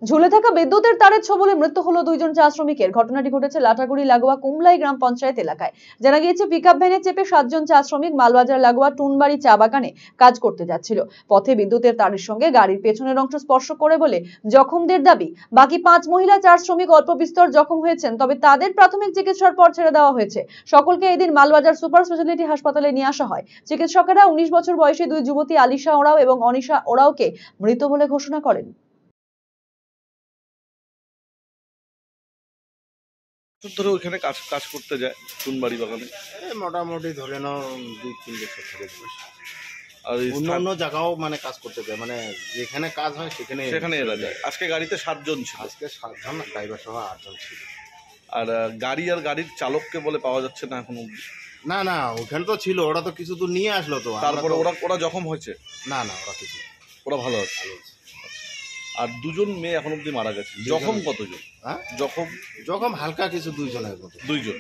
ঝুলে থাকা বিদ্যুতের তারের ছোবলে মৃত্যু হলো দুইজন চা শ্রমিকের। ঘটনাটি ঘটেছে লাটাগুড়ি লাগোয়া কুমলাই গ্রাম পঞ্চায়েত এলাকায়। জানা গিয়েছে, পিকআপ ভ্যানে চেপে 7 জন চা শ্রমিক মালবাজার লাগোয়া টুনবাড়ি চা বাগানে কাজ করতে যাচ্ছিল। পথে বিদ্যুতের তারের সঙ্গে গাড়ির পেছনের অংশ স্পর্শ করে বলে জখমদের দাবি। বাকি 5 মহিলা 4 শ্রমিক অল্প বিস্তর জখম হয়েছেন, তবে তাদের প্রাথমিক চিকিৎসার পর ছেড়ে দেওয়া হয়েছে। সকলকে এদিন মালবাজার সুপার স্পেশালিটি হাসপাতালে নিয়ে আসা হয়। চিকিৎসকেরা 19 বছর বয়সী দুই যুবতী আলিশা ওরাও এবং অনিশা ওরাওকে মৃত বলে ঘোষণা করেন। ধরে ওইখানে কাজ কাজ করতে যায় টুনবাড়ি বাগানে। মোটামুটি ধরে নাও 2-3 বছর থেকে আর অন্য জায়গাও মানে কাজ করতে যায়, মানে যেখানে কাজ হয় সেখানে এরা যায়। আজকে গাড়িতে 7 জন ছিল। আজকে 7 জন, ড্রাইভার সহ 8 জন ছিল। আর গাড়ির চালককে বলে পাওয়া যাচ্ছে না এখন অবধি। না ওখানে তো ছিল, ওরা তো কিছু দূর নিয়ে আসলো তো। তারপরে ওরা জখম হয়েছে? না ওরা কিছু, ওরা ভালো আছে। আর 2 জন মেয়ে এখন অবধি মারা গেছে। জখম কতজন? হ্যাঁ, জখম হালকা কিছু 2 জনের মতো। 2 জন।